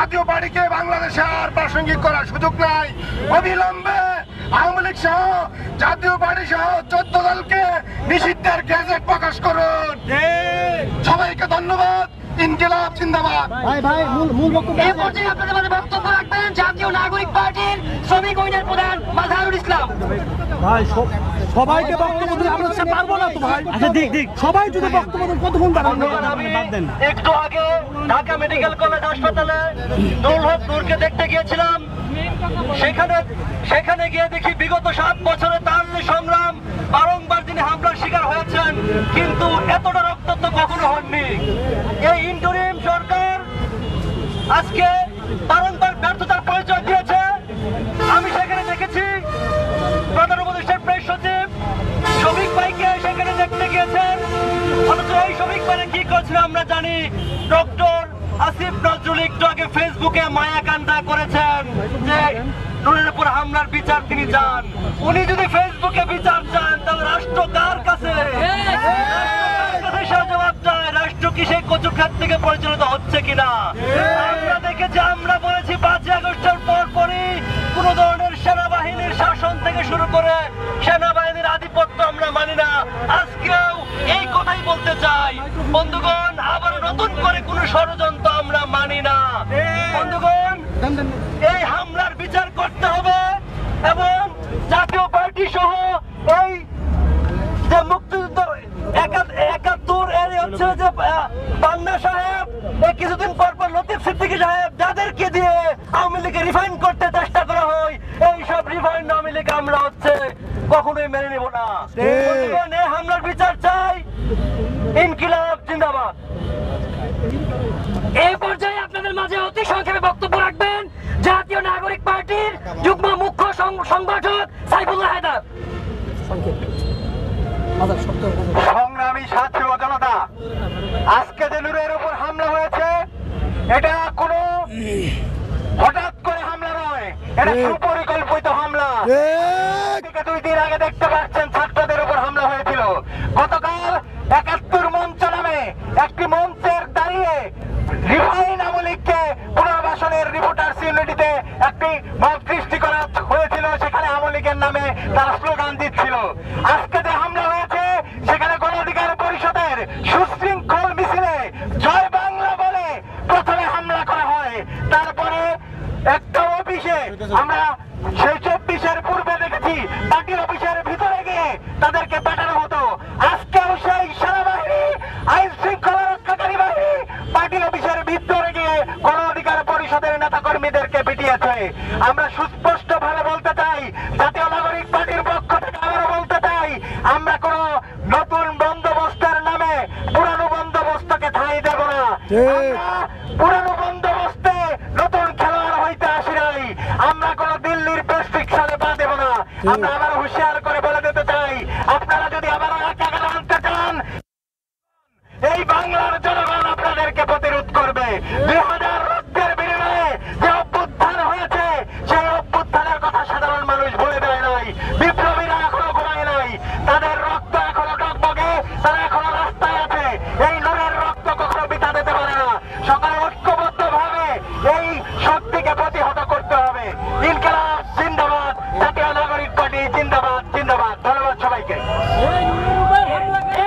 জাতীয় পার্টিকে বাংলাদেশে আর প্রাসঙ্গিক করার সুযোগ নাই। অবিলম্বে আওয়ামী লীগ সহ জাতীয় পার্টি সহ 14 দলকে নিষিদ্ধের গেজেট প্রকাশ করুন। সবাইকে ধন্যবাদ। ইনকিলাব জিন্দাবাদ। এই পর্যায়ে আপনাদের মাঝে বক্তব্য রাখবেন জাতীয় নাগরিক পার্টির শ্রমিক ইউনিয়নের প্রধান মাজারুল ইসলাম। ভাই সবাইকে বক্তব্য দিতে আমরা পারবো না তো ভাই। আচ্ছা দেখ সবাই যদি বক্তব্য দেন কতক্ষণ দাঁড়াবেন? একটু আগে ঢাকা মেডিকেল কলেজ হাসপাতালে নূরকে দেখতে গিয়েছিলাম। সেখানে গিয়ে দেখি বিগত 7 বছরে তার সংগ্রাম বারংবার তিনি হামলার শিকার হয়েছেন, কিন্তু এতটা রক্তাক্ত কখনো হননি। এই ইন্টারিম সরকার আজকে বারংবার ব্যর্থতার পরিচয় দিয়েছে। আমি সেখানে দেখেছি প্রধান উপদেষ্টার প্রেস সচিব শফিক ভাইকে সেখানে দেখতে গিয়েছেন, অথচ এই শফিক ভাই কি করছিল আমরা জানি। ডক্টর আসিফ নজরুল একটু আগে ফেসবুকে মায়া কান্দা করেছেন যে নুরের উপর হামলার বিচার তিনি চান। উনি যদি ফেসবুকে বিচার চান তাহলে রাষ্ট্র কার কাছে জবাব চায়? রাষ্ট্র কি সেই কচু খাত থেকে পরিচালিত হচ্ছে কিনা? আমরা দেখেছি, আমরা বলেছি 5 আগস্টের পরপরই কোন ধরনের সেনাবাহিনীর শাসন থেকে শুরু করে সেনাবাহিনীর আধিপত্য আমরা মানি না। আজকেও এই কথাই বলতে চাই বন্ধুগণ, আবার নতুন করে কোন ষড়যন্ত্র আমরা মানি না। বন্ধুগণ, এই হামলার বিচার করতে হবে এবং জাতীয় পার্টি সহ এই যে মুক্তিযুদ্ধ 71 এর হচ্ছে যে পান্না সাহেব, কিছুদিন পর লতিফ সিদ্দিকী সাহেব, যাদেরকে দিয়ে আওয়ামী লীগকে রিফাইন করতে চেষ্টা করা হয়, এই সব রিফাইন আওয়ামী লীগ আমরা হচ্ছে কখনোই মেনে নেব না। এই হামলার বিচার চাই। ইনকিলাব জিন্দাবাদ। এই পর্যায়ে আপনাদের মাঝে অতি সংক্ষেপে বক্তব্য রাখবেন জাতীয় নাগরিক পার্টির যুগ্ম মুখ্য সংগঠক সাইফুল্লাহ হায়দার। সংগ্রামী ছাত্র জনতা, আজকে যে নূরের উপর হামলা হয়েছে এটা কোনো হঠাৎ করে হামলা নয়, এটা সুপরিকল্পিত হামলা। 2 দিন আগে দেখতে পাচ্ছেন ছাত্রদের উপর হামলা হয়েছিল। গতকাল 71 মঞ্চ নামে একটি মঞ্চের দাঁড়িয়ে রিফাইন আওয়ামী লীগকে পুনর্বাসনের রিপোর্টার্স ইউনিটিতে একটি মত সৃষ্টি করা হয়েছিল। সেখানে আওয়ামী লীগের নামে তারা স্লোগান দিচ্ছিল। আজকে যে হামলা হয়েছে সেখানে গণ অধিকার পরিষদের সুশৃঙ্খল মিছিলে জয় বাংলা বলে প্রথমে হামলা করা হয়। তারপরে একটা অফিসে আমরা সেই 24-এর পূর্বে দেখেছি পার্টির অফিসের ভিতরে গিয়ে তাদেরকে পাঠানো হতো। আজকেও সেই সেনাবাহিনী, আইন শৃঙ্খলা রক্ষাকারী বাহিনী পার্টি অফিসের ভিতরে গিয়ে গণ অধিকার পরিষদের নেতা কর্মীদেরকে পিটিয়েছে। আমরা সুস্পষ্ট ভাবে বলতে চাই, জাতীয় নাগরিক পার্টির পক্ষ থেকে আবারও বলতে চাই, আমরা কোন নতুন বন্দোবস্তের নামে পুরানো বন্দোবস্তকে ঠাঁই দেব না। পুরানো বন্দোবস্তে নতুন খেলোয়াড় হইতে আসি নাই। আমরা কোন দিল্লির প্রেসক্রিপশনে পা দেব না। আমরা আবার হুঁশিয়ার করে বলে দিতে চাই, আপনারা যদি আবার একাগারে আনতে চান, এই বাংলার জনগণ আপনাদেরকে প্রতিরোধ করবে। 2000 রক্তের বিনিময়ে যে অভ্যুত্থান হয়েছে, সেই অভ্যুত্থানের কথা সাধারণ মানুষ ভুলে দেয় নাই। বিপ্লবীরা এখনো ঘুমায় নাই, তাদের রক্ত এখনো টকবগে, তারা এখনো রাস্তায় আছে। এই নূরের রক্ত কখনো বিতা দিতে পারে না। সকালে ঐক্যবদ্ধ ভাবে এই শক্তিকে প্রতিহত করতে হবে। ইনকিলাব জিন্দাবাদ, জাতীয় নাগরিক পার্টি জিন্দাবাদ জিন্দাবাদ। ধন্যবাদ সবাইকে।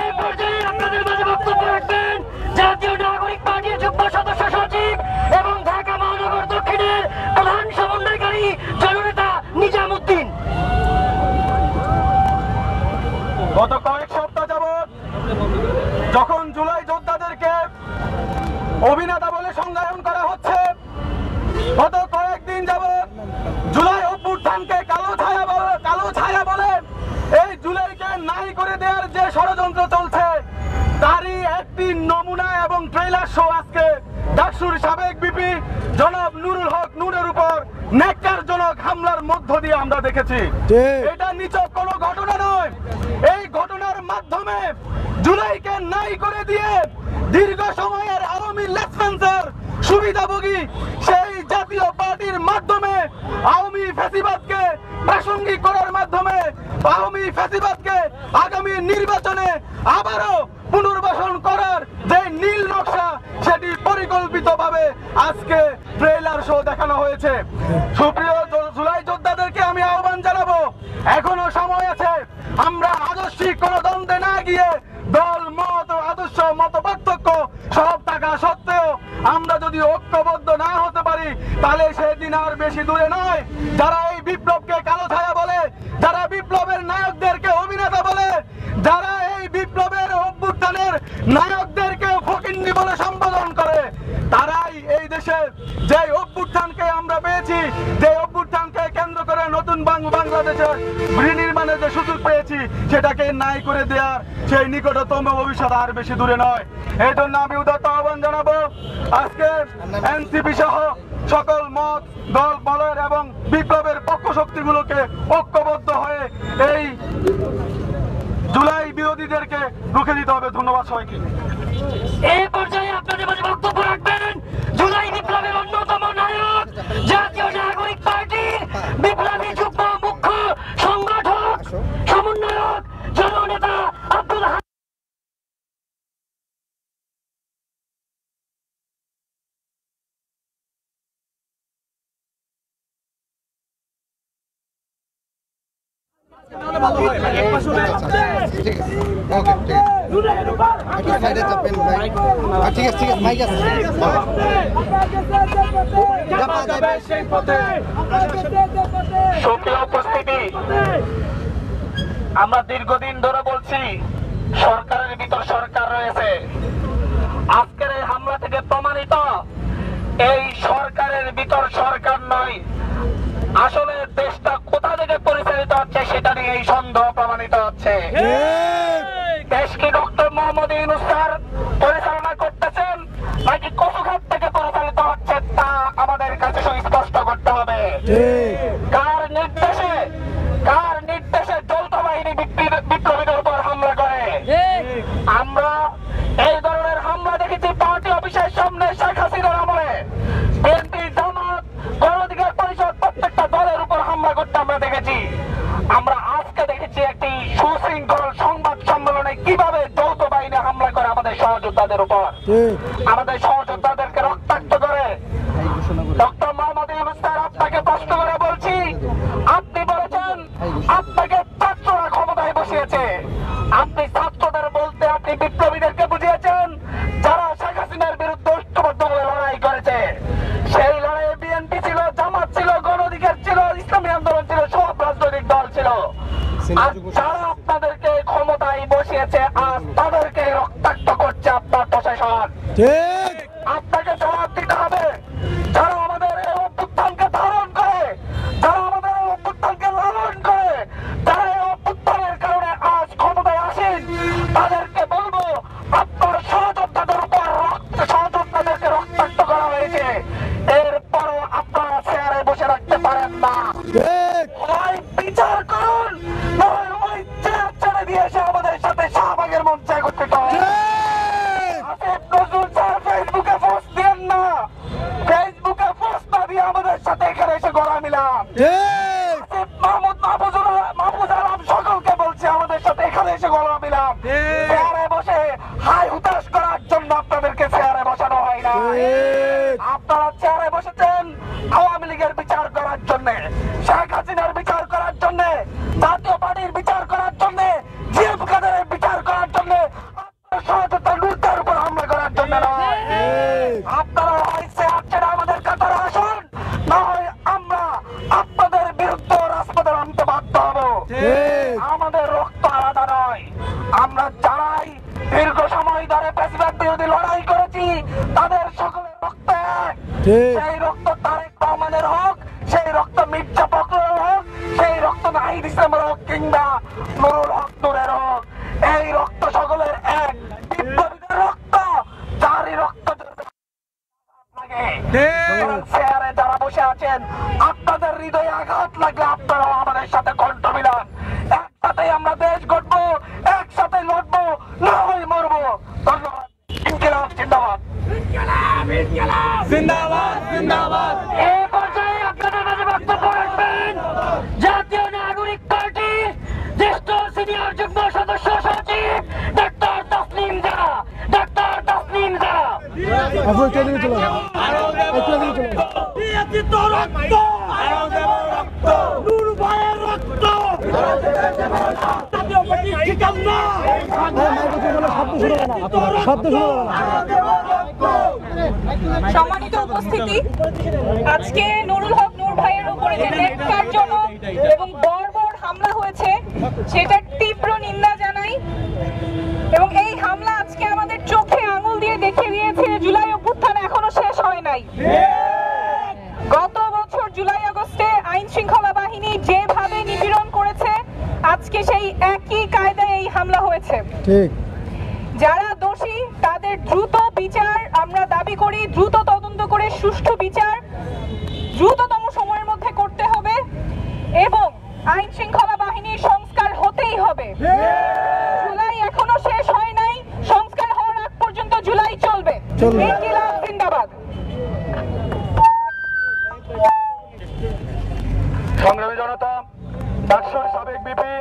এই পর্যায়ে আপনাদের মাঝে বক্তব্য রাখবেন জাতীয় নাগরিক পার্টির যুগ্ম সদস্য সচিব এবং ঢাকা মহানগর দক্ষিণের প্রধান সমন্বয়কারী জননেতা নিজামুদ্দিন। গত কয়েক সপ্তাহ যাবৎ যখন জুলাই যোদ্ধাদেরকে অভিনেতা বলে সংজ্ঞায়ন করা হচ্ছে, গত কয়েকদিন যাবৎ জুলাই অভ্যুত্থানকে কালো ছায়া বলে এই জুলাইকে নাই করে দেওয়ার যে ষড়যন্ত্র চলছে, তারই একটি নমুনা এবং ট্রেলার শো আজকে ডাকসুর সাবেক বিপি জনাব নুরুল হক নূরের উপর ন্যাক্কারজনক হামলার মধ্য দিয়ে আমরা দেখেছি। এটা নিছক কোনো ঘটনা নয়। এই ঘটনার মাধ্যমে জুলাইকে নাই করে দিয়ে দীর্ঘ সময়ের আওয়ামী লেসপেন্সার সুবিধাভোগী সেই জাতীয় পার্টির মাধ্যমে আওয়ামী ফ্যাসিবাদকে প্রাসঙ্গিক করার মাধ্যমে আওয়ামী ফ্যাসিবাদকে আগামী নির্বাচনে আবারও পুনর্বাসন করার যে নীল নকশা, সেটি পরিকল্পিতভাবে আজকে ট্রেলার আদর্শ দেখানো হয়েছে। সুপ্রিয় জুলাই যোদ্ধাদেরকে আমি আহ্বান জানাবো, এখনো সময় আছে। আমরা আদর্শিক কোন দ্বন্দ্বে না গিয়ে দল মত আদর্শ মত পার্থক্য সব থাকা সত্ত্বেও আমরা যদি ঐক্যবদ্ধ না হতে পারি তাহলে সেদিন আর বেশি দূরে নয়। যারা এই বিপ্লবকে কালো ছায়া বলে, যারা বিপ্লবের নায়কদেরকে অভিনেতা বলে, যারা এই বিপ্লবের অভ্যুত্থানের নায়কদেরকে ফকিন্নি বলে সম্বোধন করে, তারাই এই দেশে যে অভ্যুত্থানকে আমরা পেয়েছি, যে অভ্যুত্থানকে কেন্দ্র করে নতুন বাংলাদেশের বিনির্মাণের যে সুযোগ পেয়েছি সেটাকে নাই করে দেওয়ার সেই নিকটতম ভবিষ্যৎ আর বেশি দূরে নয়। এই জন্য আমি উদাত্ত আহ্বান জানাবো, আজকে এনসিপি সহ সকল মত দল বলের এবং বিপ্লবের পক্ষ শক্তিগুলোকে ঐক্যবদ্ধ হয়ে এই জুলাই বিরোধীদেরকে রুখে দিতে হবে। ধন্যবাদ সবাইকে। এই পর্যায়ে আপনাদের মাঝে বক্তব্য রাখবেন জুলাই বিপ্লবের অন্যতম নায়ক, জাতীয় নাগরিক পার্টির বিপ্লবী যুগ্ম মুখ্য সংগঠক সমন্বয়ক জননেতা আব্দুল সুপ্রিয় উপস্থিতি, আমরা দীর্ঘদিন ধরে বলছি সরকারের ভিতর সরকার রয়েছে। আজকের এই হামলা থেকে প্রমাণিত এই সরকারের ভিতর সরকার নয়, আসলে দেশটা কোথা থেকে পরিচালিত হচ্ছে সেটা নিয়ে এই সন্দেহ প্রমাণিত হচ্ছে। দেশকে ডক্টর মোহাম্মদ ইউনূস স্যার পরিচালনা করতেছেন নাকি কচুঘাট থেকে পরিচালিত হচ্ছে তা আমাদের কাছে সুস্পষ্ট করতে হবে। কার নির্দেশে যৌথ বাহিনী বিপ্লবীদের উপর হামলা করে? আমরা এই ধরনের হামলা দেখেছি পার্টি অফিসের সামনে শেখ হাসিনার আমলে। বিএনপি, জামাত, গণ অধিকার পরিষদ প্রত্যেকটা দলের উপর হামলা করতে আমরা দেখেছি। আমরা আজকে দেখেছি একটি সুশৃঙ্খল সংবাদ সম্মেলনে কিভাবে যৌথ বাহিনী হামলা করে আমাদের সহযোদ্ধাদের উপর, আমাদের সহযোদ্ধাদেরকে রক্তাক্ত করে। ডক্টর মোহাম্মদ ইউনূস স্যার, আপনাকে প্রশ্ন করে বলছি, আপনি বলেছেন আপনাকে ছাত্ররা ক্ষমতায় বসিয়েছে। আপনি ছাত্রদের বলতে আপনি বিপ্লবীদেরকে বুঝিয়েছেন যারা শেখ হাসিনার বিরুদ্ধে ঐক্যবদ্ধভাবে লড়াই করেছে। সেই লড়াইয়ে বিএনপি ছিল, জামাত ছিল, গণ অধিকার ছিল, ইসলামী আন্দোলন ছিল, সব রাজনৈতিক দল ছিল। আর যারা আপনাদেরকে ক্ষমতায় বসিয়েছে আজ তাদেরকে রক্তাক্ত করছে আপনার প্রশাসন। আপনাকে জবাব দিতে হবে। যারা আমাদের এই অভ্যুত্থানকে ধারণ করে, যারা আমাদের এই অভ্যুত্থানকে লালন করে, যারা এই অভ্যুত্থানের কারণে আজ ক্ষমতায় আসেন, তাদেরকে বলবো আপনার সহযোদ্ধাদের উপর সহযোদ্ধাদেরকে রক্তাক্ত করা হয়েছে। এরপরও আপনারা চেয়ারে বসে রাখতে পারেন না। হয় বিচার করুন, নয় ওই চেয়ার ছেড়ে দিয়ে এসে আমাদের সাথে শাহবাগের মঞ্চে একত্রিত হন। আসিফ নজরুল স্যার ফেসবুকে পোস্ট দিয়েন না, ফেসবুকে পোস্ট না দিয়ে আমাদের সাথে এখানে এসে গলা মিলান। আসিফ মাহফুজ আলম সকলকে বলছে আমাদের সাথে এখানে এসে গলা মিলান। চেয়ারে বসে হাই হুতাশ করার জন্য আপনাদেরকে চেয়ারে বসানো হয় না। আপনারা চেয়ারে বসেছেন আওয়ামী লীগের বিচার করার জন্য, শেখ হাসিনার বিচার করার জন্য, জাতীয় পার্টির বিচার করার জন্য, জিএফ কাদেরের বিচার করার জন্য, আপনার সহযোদ্ধা লুটদের উপর হামলা করার জন্য নয়। আপনারা হয় চেয়ার ছেড়ে আমাদের কাতারে আসুন, না হয় আমরা আপনাদের বিরুদ্ধে রাজপথে নামতে বাধ্য হব। আমাদের রক্ত আলাদা নয়। আমরা যারাই দীর্ঘ সময় ধরে প্রেসিডেন্ট বিরোধী লড়াই করেছি তাদের সকলের রক্ত এক। সেই রক্ত তারেক রহমানের হোক, সেই রক্ত মির্জা ফখরুলের হোক, সেই রক্ত নাহিদ ইসলামের হোক কিংবা নুরুল হক নূরের হোক, এই রক্ত সকলের এক। বিপ্লবীদের রক্ত, যারই রক্ত লাগে। চেয়ারে যারা বসে আছেন, আপনাদের হৃদয়ে আঘাত লাগলে আপনারাও আমাদের সাথে কণ্ঠ মিলান। একসাথে আমরা দেশ গড়বো, একসাথে লড়বো, না হয় মরবো। ধন্যবাদ। ইনকিলাব জিন্দাবাদ। জিন্দাবাদ, জিন্দাবাদ। এই পর্যায়ে আপনাদের মাঝে বক্তব্য রাখবেন জাতীয় নাগরিক পার্টি জ্যেষ্ঠ সিনিয়র যুগ্ম সদস্য সচিব ডক্টর তাসনিম জারা। ডক্টর তাসনিম জারা। নির্যাতিত রক্ত আরো দেব রক্ত নূর ভাইয়ের রক্ত জাতীয় পার্টির ঠিকানা সম্মানিত উপস্থিতি, আজকে নুরুল হক নূর ভাইয়ের উপরে যে ন্যাক্কারজনক এবং বর্বর হামলা হয়েছে সেটার তীব্র নিন্দা জানাই। এবং এই হামলা আজকে আমাদের চোখে আঙুল দিয়ে দেখিয়ে দিয়েছে জুলাই অভ্যুত্থান এখনো শেষ হয় নাই। গত বছর জুলাই আগস্টে আইন শৃঙ্খলা বাহিনী যেভাবে নিপীড়ন করেছে, আজকে সেই একই কায়দায় এই হামলা হয়েছে। যারা দোষী তাদের দ্রুত বিচার আমরা দাবি করি, দ্রুত তদন্ত করে সুষ্ঠু বিচার দ্রুততম সময়ের মধ্যে করতে হবে এবং আইন শৃঙ্খলা বাহিনীর সংস্কার হতেই হবে। জুলাই এখনো শেষ হয় নাই, সংস্কার হওয়ার আগ পর্যন্ত জুলাই চলবে। ইনকিলাব জিন্দাবাদ। সংগ্রামী জনতা, ডাকসুর সাবেক বিপি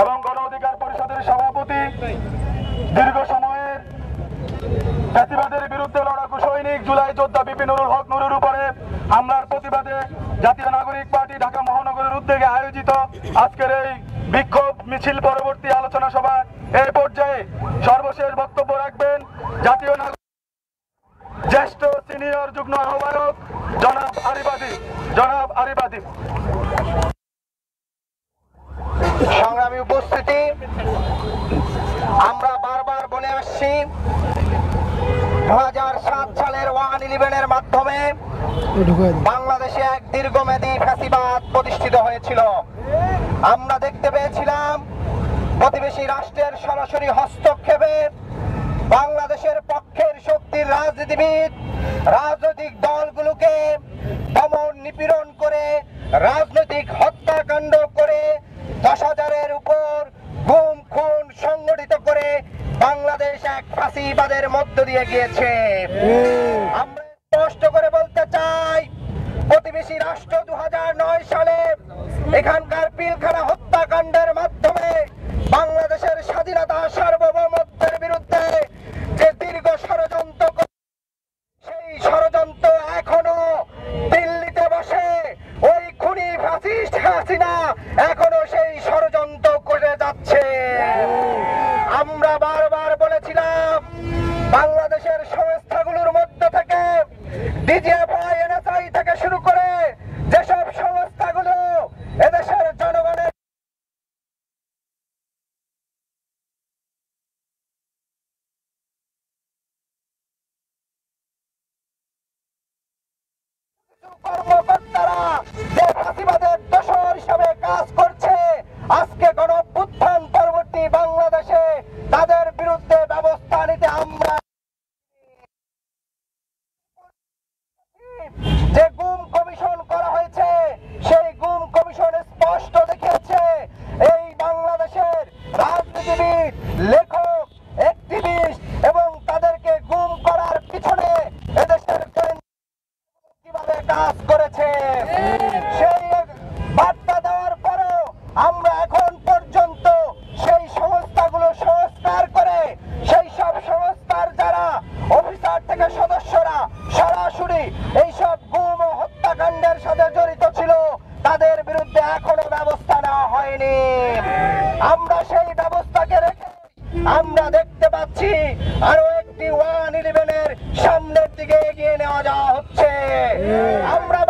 এবং গণ অধিকার পরিষদের সভাপতি, দীর্ঘ সময়ের জাতিবাদের বিরুদ্ধে লড়াকু সৈনিক জুলাই যোদ্ধা বিপি নুরুল হক নুরের উপরে হামলার প্রতিবাদে জাতীয় নাগরিক পার্টি ঢাকা মহানগরের উদ্যোগে আয়োজিত আজকের এই বিক্ষোভ মিছিল পরবর্তী আলোচনা সভা এই পর্যায়ে সর্বশেষ বক্তব্য রাখবেন জাতীয় জ্যেষ্ঠ সিনিয়র যুগ্ম আহ্বায়ক জনাব আরিবাদী। সংগ্রামী উপস্থিতি, আমরা বারবার বলে আসছি 2007 সালের 1/11 এর মাধ্যমে বাংলাদেশে এক দীর্ঘমেয়াদী ফ্যাসিবাদ প্রতিষ্ঠিত হয়েছিল। আমরা দেখতে পেয়েছিলাম প্রতিবেশী রাষ্ট্রের সরাসরি হস্তক্ষেপে বাংলাদেশের পক্ষের শক্তির রাজনীতিবিদ রাজনৈতিক দলগুলোকে দমন নিপীড়ন করে রাজনৈতিক হত্যাকাণ্ড করে 10,000-এর উপর গুম খুন সংগঠিত করে বাংলাদেশ এক ফাঁসিবাদের মধ্য দিয়ে গিয়েছে। আমরা স্পষ্ট করে বলতে চাই, প্রতিবেশী রাষ্ট্র 2009 সালে এখানকার পিলখানা হত্যাকাণ্ডের মাধ্যমে বাংলাদেশের স্বাধীনতা সার্বভৌমত্বের বিরুদ্ধে যে দীর্ঘ ষড়যন্ত্র, সেই ষড়যন্ত্র এখনো দিল্লিতে বসে ওই খুনি ফ্যাসিস্ট হাসিনা এখনো সেই ষড়যন্ত্র করে যাচ্ছে। আমরা বারবার বলেছিলাম বাংলাদেশের সংস্থাগুলোর মধ্য থেকে ডিজিএফআই, এনএসআই থেকে শুরু করে যেসব সংস্থাগুলো এদেশের জনগণের কর্মকর্তারা যে ফাঁসিবাদের দোষর হিসাবে কাজ করছে, আজকে গণ অভ্যুত্থান পরবর্তী বাংলাদেশে তাদের বিরুদ্ধে ব্যবস্থা নিতে আমরা যে গুম কমিশন করা হয়েছে, সেই গুম কমিশন স্পষ্ট দেখিয়েছে এই বাংলাদেশের রাজনীতিবিদ, লেখক, অ্যাক্টিভিস্ট এবং তাদেরকে গুম করার পিছনে এদেশের কিভাবে কাজ করেছে। সেই বার্তা দেওয়ার পরেও আমরা এখন পর্যন্ত সেই সংস্থাগুলো সংস্কার করে সেই সব সংস্থার যারা অফিসার থেকে সদস্যরা সরাসরি এইসব গুম ও হত্যাকাণ্ডের সাথে জড়িত ছিল, তাদের বিরুদ্ধে এখনো ব্যবস্থা নেওয়া হয়নি। আমরা সেই ব্যবস্থাকে রেখে আমরা দেখতে পাচ্ছি আরো একটি 1/11 এর সামনের দিকে এগিয়ে নেওয়া যাওয়া হচ্ছে। আমরা